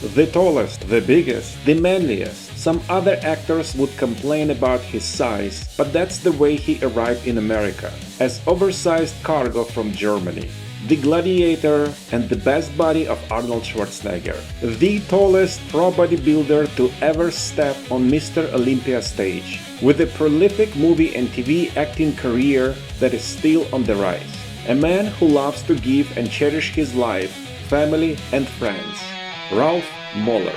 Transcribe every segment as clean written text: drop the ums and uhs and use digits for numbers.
The tallest, the biggest, the manliest. Some other actors would complain about his size, but that's the way he arrived in America, as oversized cargo from Germany. The Gladiator and the best body of Arnold Schwarzenegger. The tallest pro bodybuilder to ever step on Mr. Olympia stage, with a prolific movie and TV acting career that is still on the rise. A man who loves to give and cherish his life, family and friends. Ralf Moeller.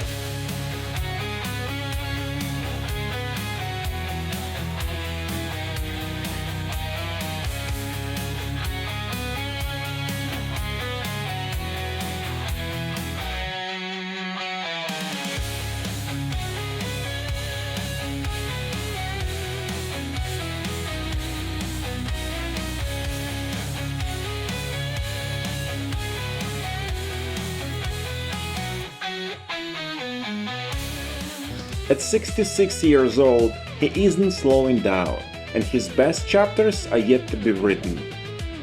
At 66 years old, he isn't slowing down, and his best chapters are yet to be written.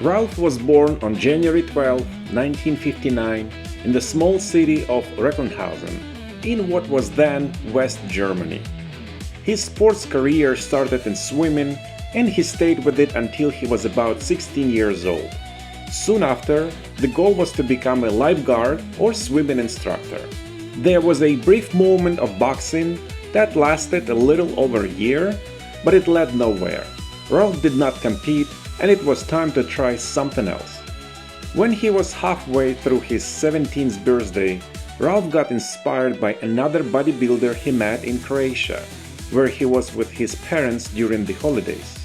Ralf was born on January 12, 1959, in the small city of Recklinghausen, in what was then West Germany. His sports career started in swimming, and he stayed with it until he was about 16 years old. Soon after, the goal was to become a lifeguard or swimming instructor. There was a brief moment of boxing that lasted a little over a year, but it led nowhere. Ralf did not compete, and it was time to try something else. When he was halfway through his 17th birthday, Ralf got inspired by another bodybuilder he met in Croatia, where he was with his parents during the holidays.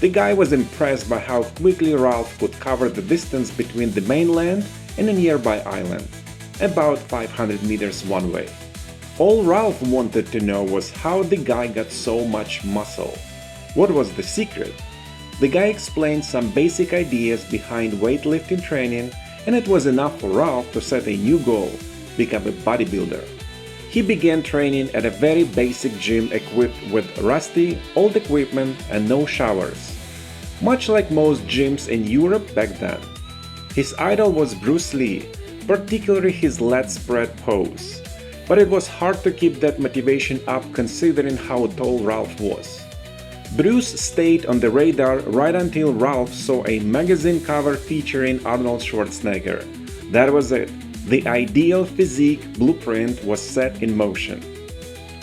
The guy was impressed by how quickly Ralf could cover the distance between the mainland and a nearby island, about 500 meters one way. All Ralf wanted to know was how the guy got so much muscle. What was the secret? The guy explained some basic ideas behind weightlifting training, and it was enough for Ralf to set a new goal: become a bodybuilder. He began training at a very basic gym equipped with rusty, old equipment and no showers, much like most gyms in Europe back then. His idol was Bruce Lee, particularly his lat spread pose. But it was hard to keep that motivation up considering how tall Ralf was. Bruce stayed on the radar right until Ralf saw a magazine cover featuring Arnold Schwarzenegger. That was it. The ideal physique blueprint was set in motion.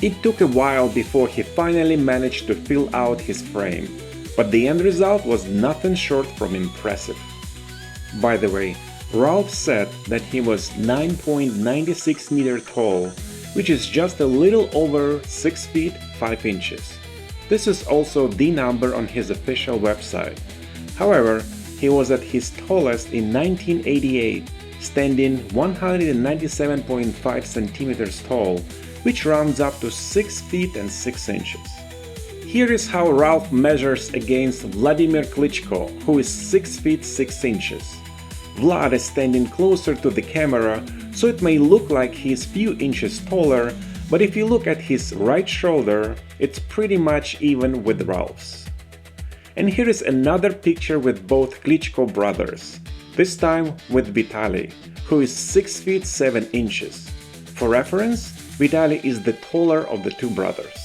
It took a while before he finally managed to fill out his frame, but the end result was nothing short from impressive. By the way, Ralf said that he was 9.96 meters tall, which is just a little over 6 feet 5 inches. This is also the number on his official website. However, he was at his tallest in 1988, standing 197.5 centimeters tall, which rounds up to 6 feet and 6 inches. Here is how Ralf measures against Vladimir Klitschko, who is 6 feet 6 inches. Vlad is standing closer to the camera, so it may look like he's few inches taller, but if you look at his right shoulder, it's pretty much even with Ralph's. And here is another picture with both Klitschko brothers, this time with Vitaly, who is 6 feet 7 inches. For reference, Vitaly is the taller of the two brothers.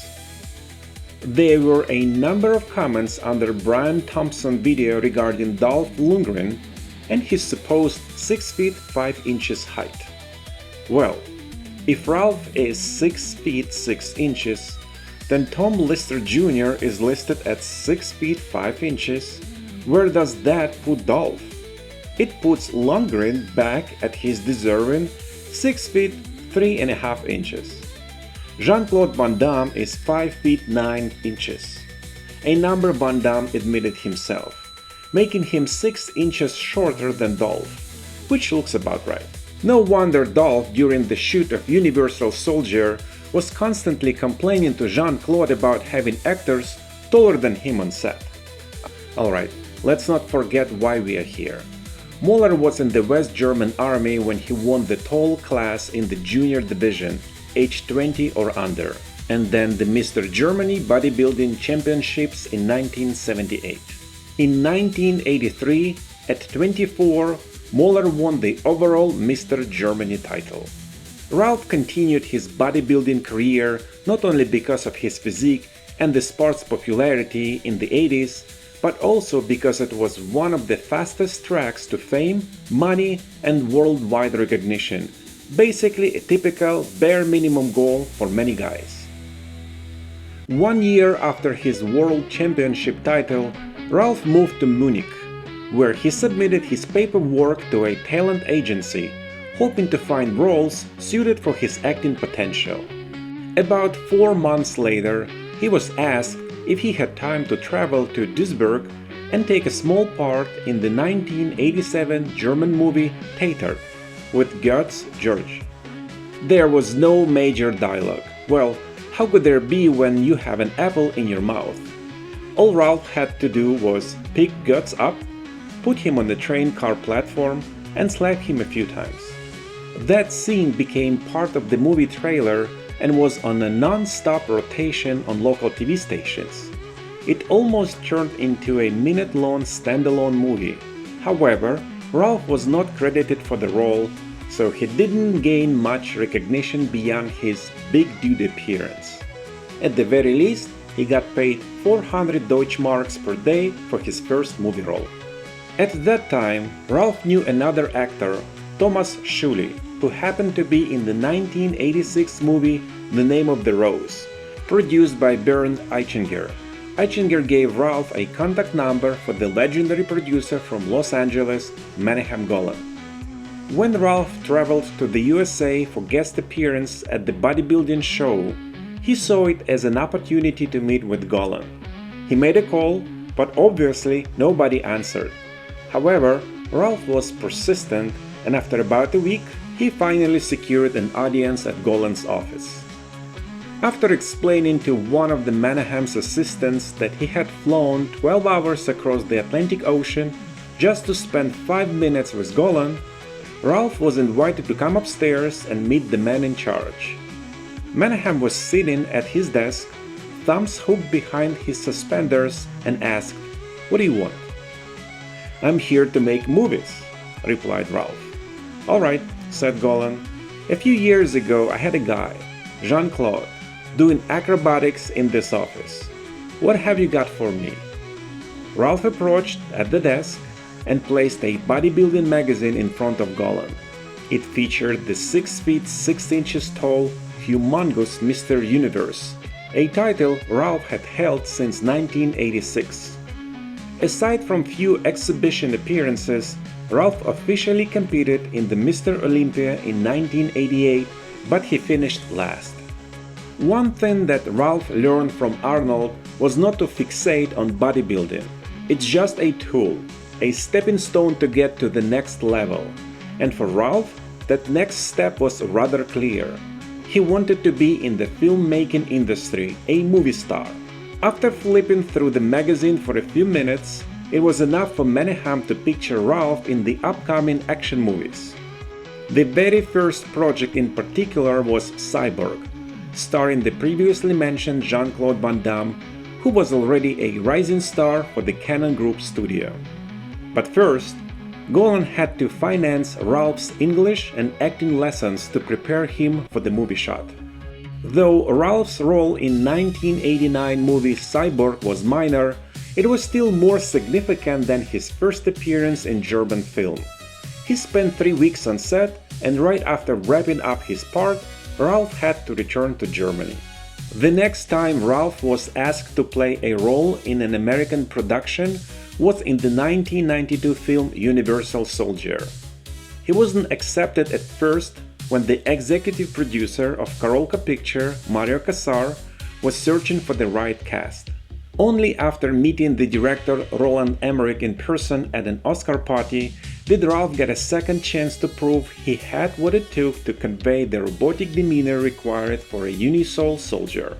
There were a number of comments under Brian Thompson's video regarding Dolph Lundgren and his supposed 6 feet 5 inches height. Well, if Ralf is 6 feet 6 inches, then Tom Lister Jr. is listed at 6 feet 5 inches. Where does that put Dolph? It puts Lundgren back at his deserving 6 feet 3.5 inches. Jean-Claude Van Damme is 5 feet 9 inches, a number Van Damme admitted himself, making him 6 inches shorter than Dolph, which looks about right. No wonder Dolph, during the shoot of Universal Soldier, was constantly complaining to Jean-Claude about having actors taller than him on set. Alright, let's not forget why we are here. Moeller was in the West German Army when he won the tall class in the junior division, age 20 or under, and then the Mr. Germany Bodybuilding Championships in 1978. In 1983, at 24, Moeller won the overall Mr. Germany title. Ralf continued his bodybuilding career not only because of his physique and the sport's popularity in the 80s, but also because it was one of the fastest tracks to fame, money, and worldwide recognition. Basically a typical bare minimum goal for many guys. 1 year after his World Championship title, Ralf moved to Munich, where he submitted his paperwork to a talent agency, hoping to find roles suited for his acting potential. About 4 months later, he was asked if he had time to travel to Duisburg and take a small part in the 1987 German movie Tatort with Götz George. There was no major dialogue. Well, how could there be when you have an apple in your mouth? All Ralf had to do was pick Götz up, put him on the train car platform, and slap him a few times. That scene became part of the movie trailer and was on a non-stop rotation on local TV stations. It almost turned into a minute-long standalone movie. However, Ralf was not credited for the role, so he didn't gain much recognition beyond his big dude appearance. At the very least, he got paid 400 Deutschmarks per day for his first movie role. At that time, Ralf knew another actor, Thomas Schully, who happened to be in the 1986 movie The Name of the Rose, produced by Bernd Eichinger. Eichinger gave Ralf a contact number for the legendary producer from Los Angeles, Menahem Golan. When Ralf traveled to the USA for guest appearance at the bodybuilding show, he saw it as an opportunity to meet with Golan. He made a call, but obviously nobody answered. However, Ralf was persistent, and after about a week, he finally secured an audience at Golan's office. After explaining to one of the Menahem's assistants that he had flown 12 hours across the Atlantic Ocean just to spend 5 minutes with Golan, Ralf was invited to come upstairs and meet the man in charge. Menahem was sitting at his desk, thumbs hooked behind his suspenders, and asked, "What do you want?" "I'm here to make movies," replied Ralf. "All right," said Golan. "A few years ago I had a guy, Jean-Claude, doing acrobatics in this office. What have you got for me?" Ralf approached at the desk and placed a bodybuilding magazine in front of Golan. It featured the 6 feet 6 inches tall, humongous Mr. Universe, a title Ralf had held since 1986. Aside from few exhibition appearances, Ralf officially competed in the Mr. Olympia in 1988, but he finished last. One thing that Ralf learned from Arnold was not to fixate on bodybuilding. It's just a tool, a stepping stone to get to the next level. And for Ralf, that next step was rather clear. He wanted to be in the filmmaking industry, a movie star. After flipping through the magazine for a few minutes, it was enough for Menahem to picture Ralf in the upcoming action movies. The very first project in particular was Cyborg, starring the previously mentioned Jean-Claude Van Damme, who was already a rising star for the Canon Group studio. But first, Golan had to finance Ralf's English and acting lessons to prepare him for the movie shot. Though Ralf's role in 1989 movie Cyborg was minor, it was still more significant than his first appearance in German film. He spent 3 weeks on set, and right after wrapping up his part, Ralf had to return to Germany. The next time Ralf was asked to play a role in an American production was in the 1992 film Universal Soldier. He wasn't accepted at first when the executive producer of Karolka Picture, Mario Kassar, was searching for the right cast. Only after meeting the director Roland Emmerich in person at an Oscar party did Ralf get a second chance to prove he had what it took to convey the robotic demeanor required for a Unisol soldier.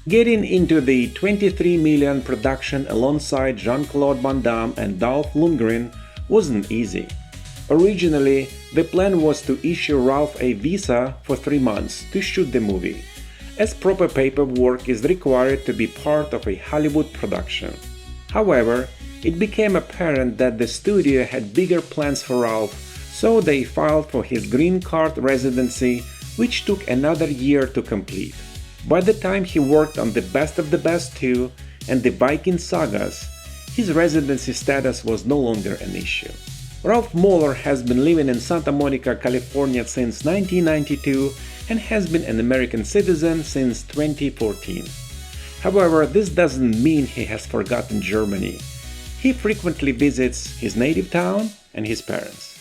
Getting into the 23 million production alongside Jean-Claude Van Damme and Dolph Lundgren wasn't easy. Originally, the plan was to issue Ralf a visa for 3 months to shoot the movie, as proper paperwork is required to be part of a Hollywood production. However, it became apparent that the studio had bigger plans for Ralf, so they filed for his green card residency which took another year to complete. By the time he worked on The Best of the Best 2 and the Viking sagas, his residency status was no longer an issue. Ralf Moeller has been living in Santa Monica, California since 1992 and has been an American citizen since 2014. However, this doesn't mean he has forgotten Germany. He frequently visits his native town and his parents.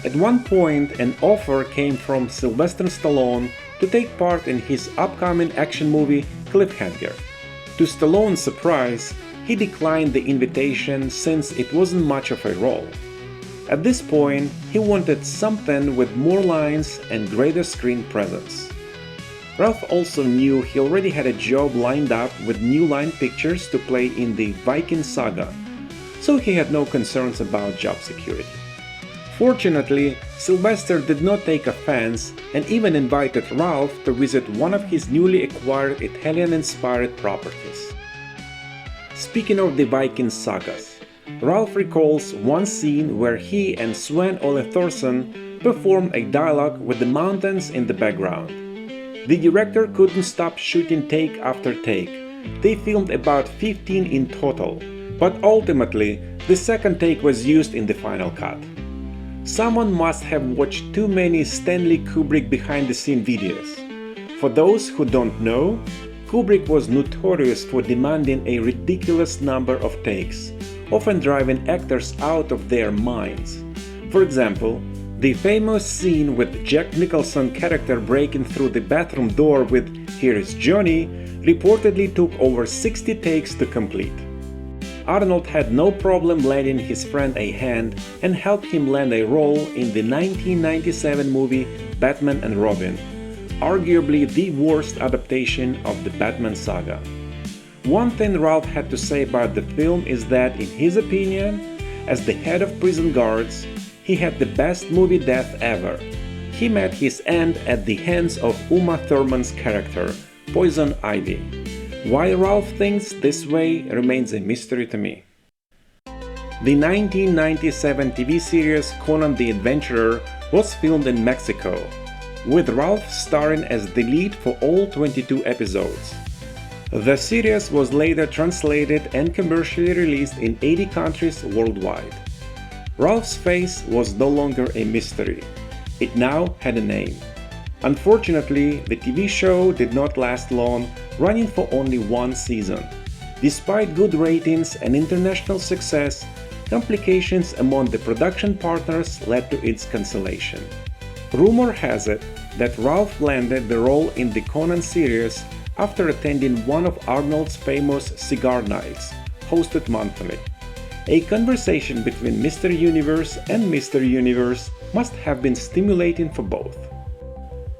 At one point, an offer came from Sylvester Stallone to take part in his upcoming action movie Cliffhanger. To Stallone's surprise, he declined the invitation since it wasn't much of a role. At this point, he wanted something with more lines and greater screen presence. Ralf also knew he already had a job lined up with New Line Pictures to play in the Viking saga, so he had no concerns about job security. Fortunately, Sylvester did not take offense and even invited Ralf to visit one of his newly acquired Italian-inspired properties. Speaking of the Viking sagas, Ralf recalls one scene where he and Sven Ole Thorsen performed a dialogue with the mountains in the background. The director couldn't stop shooting take after take. They filmed about 15 in total, but ultimately, the second take was used in the final cut. Someone must have watched too many Stanley Kubrick behind-the-scenes videos. For those who don't know, Kubrick was notorious for demanding a ridiculous number of takes, often driving actors out of their minds. For example, the famous scene with Jack Nicholson's character breaking through the bathroom door with "Here is Johnny" reportedly took over 60 takes to complete. Arnold had no problem lending his friend a hand and helped him land a role in the 1997 movie Batman and Robin, arguably the worst adaptation of the Batman saga. One thing Ralf had to say about the film is that, in his opinion, as the head of prison guards, he had the best movie death ever. He met his end at the hands of Uma Thurman's character, Poison Ivy. Why Ralf thinks this way remains a mystery to me. The 1997 TV series Conan the Adventurer was filmed in Mexico, with Ralf starring as the lead for all 22 episodes. The series was later translated and commercially released in 80 countries worldwide. Ralf's face was no longer a mystery. It now had a name. Unfortunately, the TV show did not last long, running for only one season. Despite good ratings and international success, complications among the production partners led to its cancellation. Rumor has it that Ralf landed the role in the Conan series after attending one of Arnold's famous cigar nights, hosted monthly. A conversation between Mr. Universe and Mr. Universe must have been stimulating for both.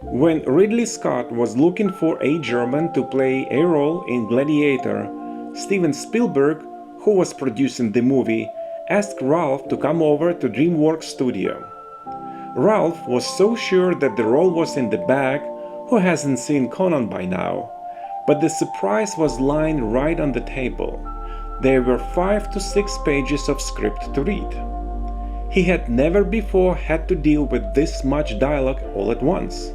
When Ridley Scott was looking for a German to play a role in Gladiator, Steven Spielberg, who was producing the movie, asked Ralf to come over to DreamWorks studio. Ralf was so sure that the role was in the bag, who hasn't seen Conan by now, but the surprise was lying right on the table. There were 5 to 6 pages of script to read. He had never before had to deal with this much dialogue all at once.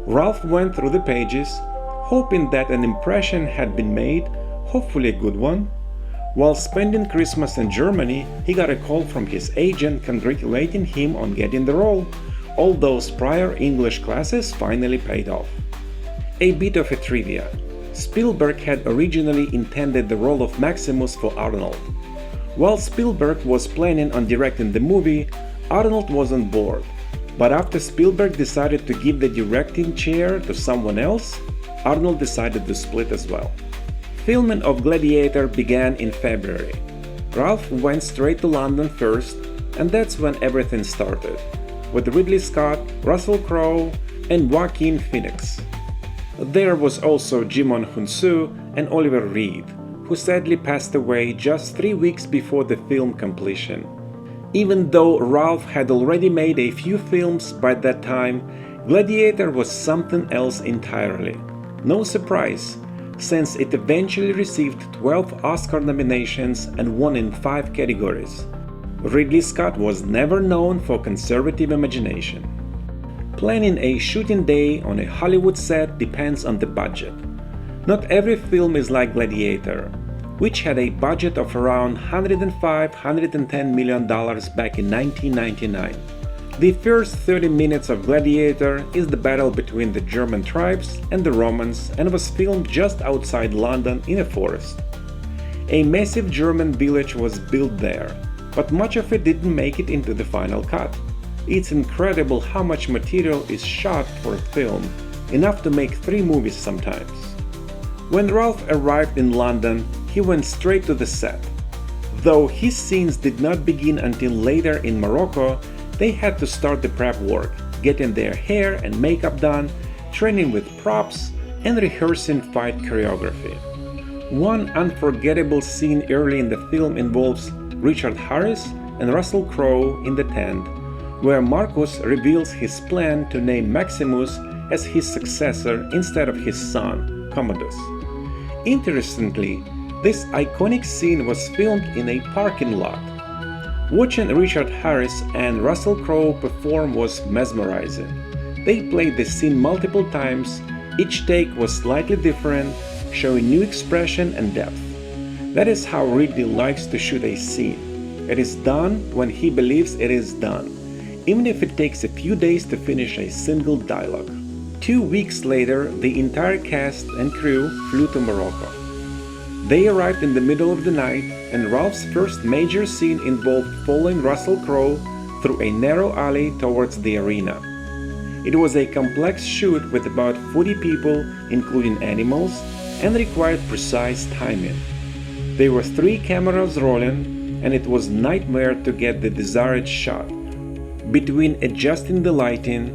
Ralf went through the pages, hoping that an impression had been made, hopefully a good one. While spending Christmas in Germany, he got a call from his agent congratulating him on getting the role. All those prior English classes finally paid off. A bit of a trivia. Spielberg had originally intended the role of Maximus for Arnold. While Spielberg was planning on directing the movie, Arnold was on board. But after Spielberg decided to give the directing chair to someone else, Arnold decided to split as well. Filming of Gladiator began in February. Ralf went straight to London first, and that's when everything started, with Ridley Scott, Russell Crowe, and Joaquin Phoenix. There was also Jimon Hunsu and Oliver Reed, who sadly passed away just 3 weeks before the film completion. Even though Ralf had already made a few films by that time, Gladiator was something else entirely. No surprise, since it eventually received 12 Oscar nominations and won in 5 categories. Ridley Scott was never known for conservative imagination. Planning a shooting day on a Hollywood set depends on the budget. Not every film is like Gladiator, which had a budget of around $105–110 million back in 1999. The first 30 minutes of Gladiator is the battle between the German tribes and the Romans and was filmed just outside London in a forest. A massive German village was built there, but much of it didn't make it into the final cut. It's incredible how much material is shot for a film, enough to make 3 movies sometimes. When Ralf arrived in London, he went straight to the set. Though his scenes did not begin until later in Morocco, they had to start the prep work, getting their hair and makeup done, training with props, and rehearsing fight choreography. One unforgettable scene early in the film involves Richard Harris and Russell Crowe in the tent, where Marcus reveals his plan to name Maximus as his successor instead of his son, Commodus. Interestingly, this iconic scene was filmed in a parking lot. Watching Richard Harris and Russell Crowe perform was mesmerizing. They played the scene multiple times, each take was slightly different, showing new expression and depth. That is how Ridley likes to shoot a scene. It is done when he believes it is done, even if it takes a few days to finish a single dialogue. 2 weeks later, the entire cast and crew flew to Morocco. They arrived in the middle of the night, and Ralph's first major scene involved following Russell Crowe through a narrow alley towards the arena. It was a complex shoot with about 40 people, including animals, and required precise timing. There were 3 cameras rolling, and it was a nightmare to get the desired shot. Between adjusting the lighting,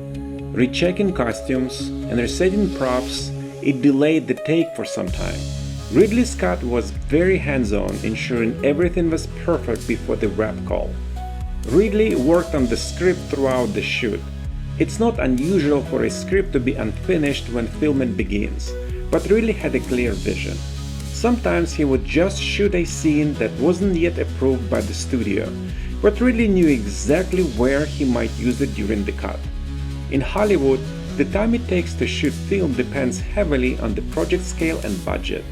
rechecking costumes, and resetting props, it delayed the take for some time. Ridley Scott was very hands-on, ensuring everything was perfect before the wrap call. Ridley worked on the script throughout the shoot. It's not unusual for a script to be unfinished when filming begins, but Ridley had a clear vision. Sometimes he would just shoot a scene that wasn't yet approved by the studio, but Ridley knew exactly where he might use it during the cut. In Hollywood, the time it takes to shoot film depends heavily on the project scale and budget.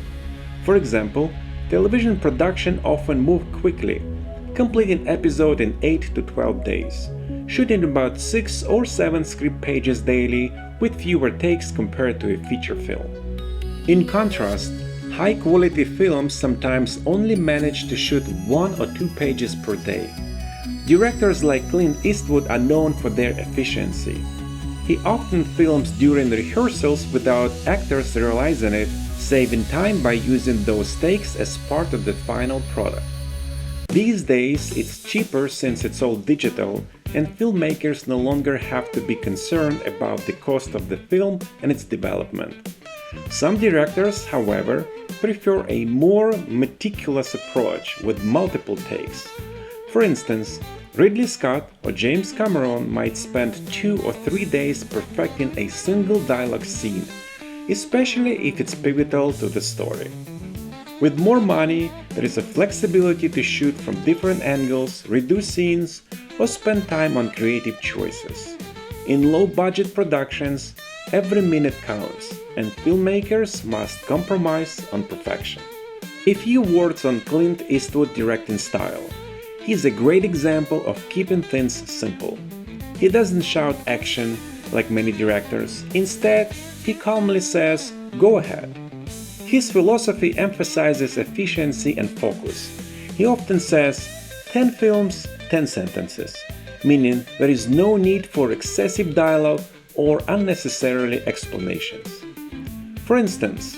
For example, television production often moved quickly, completing an episode in 8 to 12 days, shooting about 6 or 7 script pages daily with fewer takes compared to a feature film. In contrast, high-quality films sometimes only manage to shoot 1 or 2 pages per day. Directors like Clint Eastwood are known for their efficiency. He often films during rehearsals without actors realizing it, saving time by using those takes as part of the final product. These days, it's cheaper since it's all digital, and filmmakers no longer have to be concerned about the cost of the film and its development. Some directors, however, prefer a more meticulous approach with multiple takes. For instance, Ridley Scott or James Cameron might spend 2 or 3 days perfecting a single dialogue scene, especially if it's pivotal to the story. With more money, there is a flexibility to shoot from different angles, redo scenes, or spend time on creative choices. In low-budget productions, every minute counts, and filmmakers must compromise on perfection. A few words on Clint Eastwood's directing style. He's a great example of keeping things simple. He doesn't shout action like many directors. Instead, he calmly says, "Go ahead." His philosophy emphasizes efficiency and focus. He often says, 10 films, 10 sentences, meaning there is no need for excessive dialogue or unnecessarily explanations. For instance,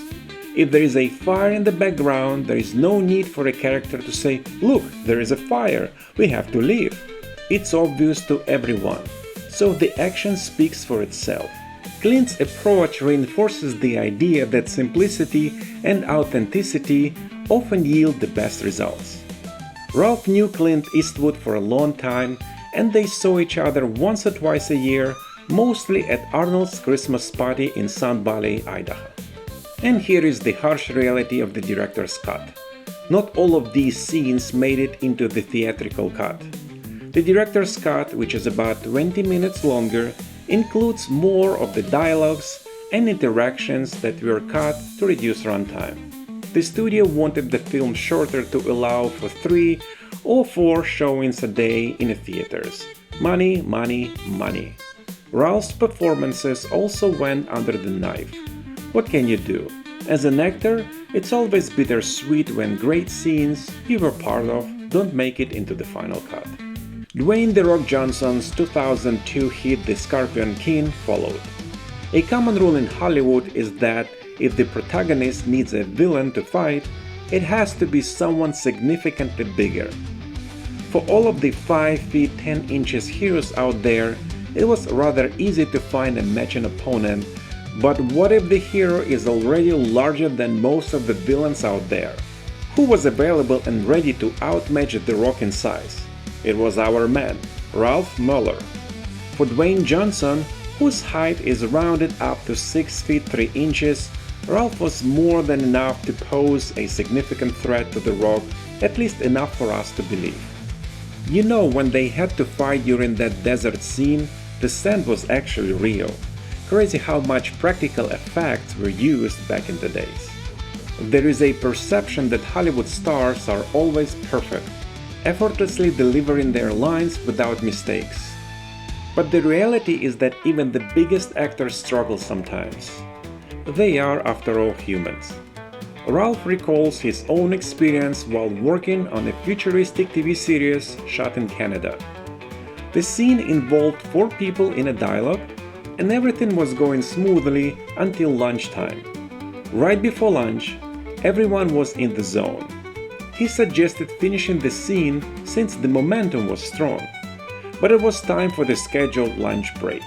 if there is a fire in the background, there is no need for a character to say, "Look, there is a fire, we have to leave." It's obvious to everyone, so the action speaks for itself. Clint's approach reinforces the idea that simplicity and authenticity often yield the best results. Ralph knew Clint Eastwood for a long time, and they saw each other once or twice a year, mostly at Arnold's Christmas party in Sun Valley, Idaho. And here is the harsh reality of the director's cut. Not all of these scenes made it into the theatrical cut. The director's cut, which is about 20 minutes longer, includes more of the dialogues and interactions that were cut to reduce runtime. The studio wanted the film shorter to allow for 3 or 4 showings a day in the theaters. Money, money, money. Ralph's performances also went under the knife. What can you do? As an actor, it's always bittersweet when great scenes you were part of don't make it into the final cut. Dwayne "The Rock" Johnson's 2002 hit The Scorpion King followed. A common rule in Hollywood is that if the protagonist needs a villain to fight, it has to be someone significantly bigger. For all of the 5 feet 10 inches heroes out there, it was rather easy to find a matching opponent, but what if the hero is already larger than most of the villains out there? Who was available and ready to outmatch The Rock in size? It was our man, Ralf Moeller. For Dwayne Johnson, whose height is rounded up to 6 feet 3 inches, Ralf was more than enough to pose a significant threat to The Rock, at least enough for us to believe. You know, when they had to fight during that desert scene, the sand was actually real. Crazy how much practical effects were used back in the days. There is a perception that Hollywood stars are always perfect, effortlessly delivering their lines without mistakes. But the reality is that even the biggest actors struggle sometimes. They are, after all, humans. Ralf recalls his own experience while working on a futuristic TV series shot in Canada. The scene involved 4 people in a dialogue, and everything was going smoothly until lunchtime. Right before lunch, everyone was in the zone. He suggested finishing the scene since the momentum was strong, but it was time for the scheduled lunch break.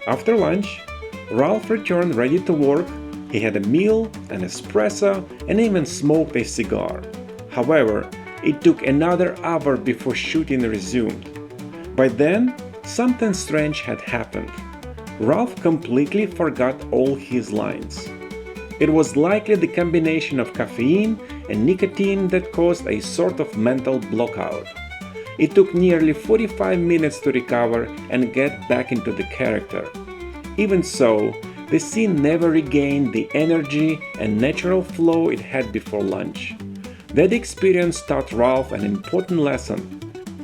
After lunch, Ralf returned ready to work. He had a meal, an espresso, and even smoked a cigar. However, it took another hour before shooting resumed. By then, something strange had happened. Ralf completely forgot all his lines. It was likely the combination of caffeine and nicotine that caused a sort of mental blockout. It took nearly 45 minutes to recover and get back into the character. Even so, the scene never regained the energy and natural flow it had before lunch. That experience taught Ralf an important lesson: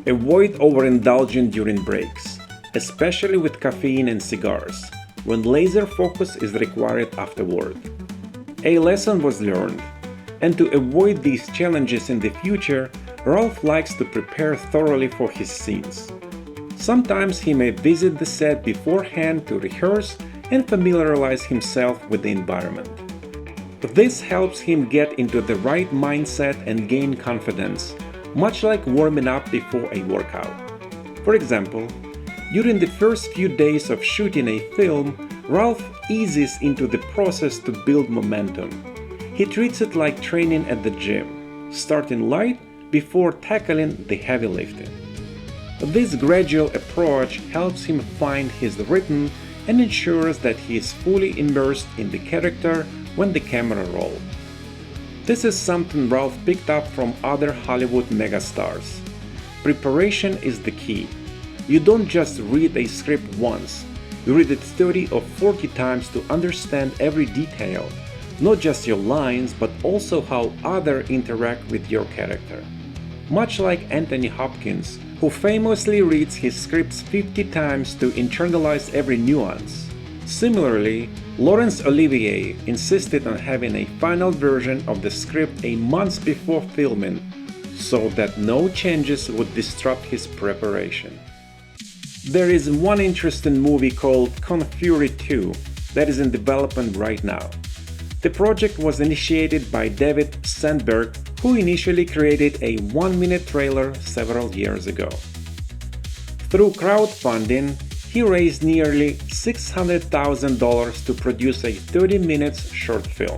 avoid overindulging during breaks, especially with caffeine and cigars, when laser focus is required afterward. A lesson was learned, and to avoid these challenges in the future, Ralf likes to prepare thoroughly for his scenes. Sometimes he may visit the set beforehand to rehearse and familiarize himself with the environment. This helps him get into the right mindset and gain confidence, much like warming up before a workout. For example, during the first few days of shooting a film, Ralf eases into the process to build momentum. He treats it like training at the gym, starting light before tackling the heavy lifting. This gradual approach helps him find his rhythm and ensures that he is fully immersed in the character when the camera rolls. This is something Ralf picked up from other Hollywood megastars. Preparation is the key. You don't just read a script once, you read it 30 or 40 times to understand every detail, not just your lines, but also how others interact with your character. Much like Anthony Hopkins, who famously reads his scripts 50 times to internalize every nuance. Similarly, Laurence Olivier insisted on having a final version of the script a month before filming, so that no changes would disrupt his preparation. There is one interesting movie called Kung Fury 2 that is in development right now. The project was initiated by David Sandberg, who initially created a 1-minute trailer several years ago. Through crowdfunding, he raised nearly $600,000 to produce a 30-minute short film.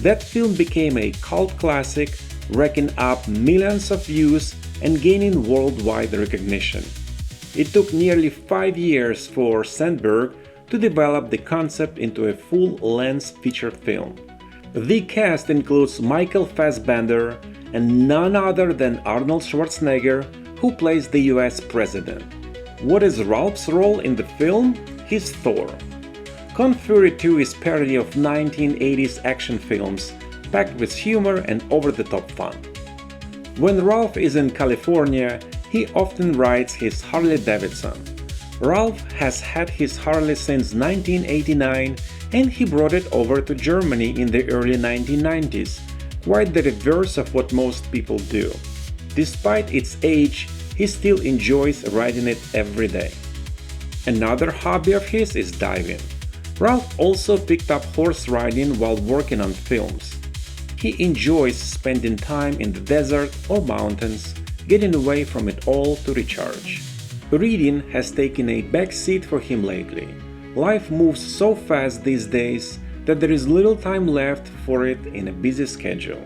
That film became a cult classic, racking up millions of views and gaining worldwide recognition. It took nearly 5 years for Sandberg to develop the concept into a full-length feature film. The cast includes Michael Fassbender and none other than Arnold Schwarzenegger, who plays the US president. What is Ralph's role in the film? his Thor. Kung Fury 2 is parody of 1980s action films, packed with humor and over-the-top fun. When Ralf is in California, he often rides his Harley-Davidson. Ralf has had his Harley since 1989 and he brought it over to Germany in the early 1990s, quite the reverse of what most people do. Despite its age, he still enjoys riding it every day. Another hobby of his is diving. Ralf also picked up horse riding while working on films. He enjoys spending time in the desert or mountains, getting away from it all to recharge. Reading has taken a back seat for him lately. Life moves so fast these days that there is little time left for it in a busy schedule.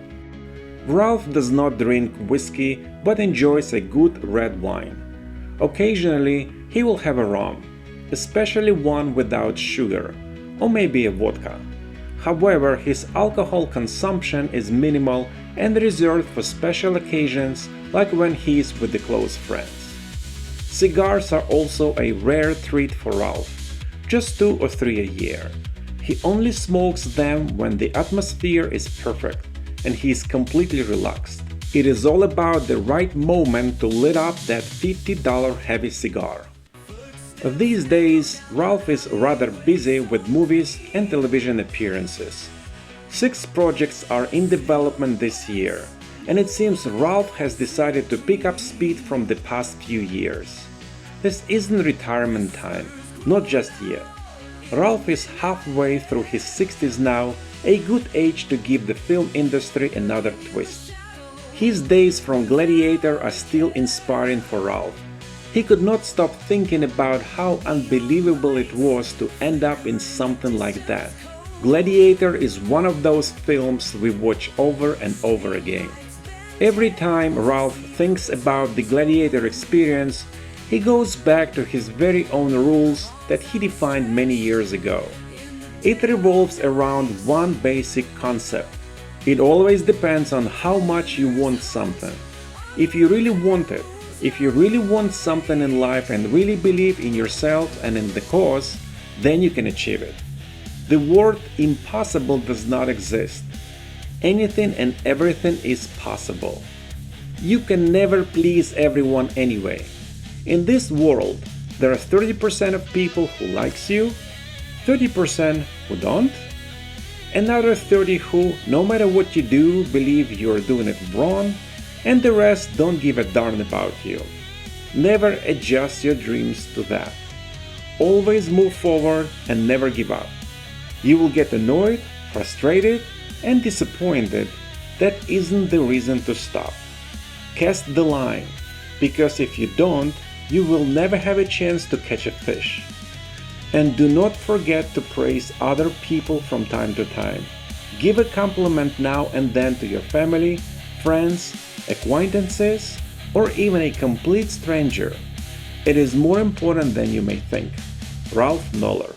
Ralf does not drink whiskey but enjoys a good red wine. Occasionally, he will have a rum, especially one without sugar, or maybe a vodka. However, his alcohol consumption is minimal and reserved for special occasions like when he is with the close friends. Cigars are also a rare treat for Ralf, just 2 or 3 a year. He only smokes them when the atmosphere is perfect and he is completely relaxed. It is all about the right moment to lit up that $50 heavy cigar. These days, Ralf is rather busy with movies and television appearances. 6 projects are in development this year, and it seems Ralf has decided to pick up speed from the past few years. This isn't retirement time, not just yet. Ralf is halfway through his 60s now, a good age to give the film industry another twist. His days from Gladiator are still inspiring for Ralf. He could not stop thinking about how unbelievable it was to end up in something like that. Gladiator is one of those films we watch over and over again. Every time Ralf thinks about the Gladiator experience, he goes back to his very own rules that he defined many years ago. It revolves around one basic concept. It always depends on how much you want something. If you really want it, if you really want something in life and really believe in yourself and in the cause, then you can achieve it. The word impossible does not exist. Anything and everything is possible. You can never please everyone anyway. In this world, there are 30% of people who likes you, 30% who don't, another 30 who, no matter what you do, believe you're doing it wrong, and the rest don't give a darn about you. Never adjust your dreams to that. Always move forward and never give up. You will get annoyed, frustrated, and disappointed. That isn't the reason to stop. Cast the line, because if you don't, you will never have a chance to catch a fish. And do not forget to praise other people from time to time. Give a compliment now and then to your family, friends, acquaintances, or even a complete stranger. It is more important than you may think. Ralf Moeller.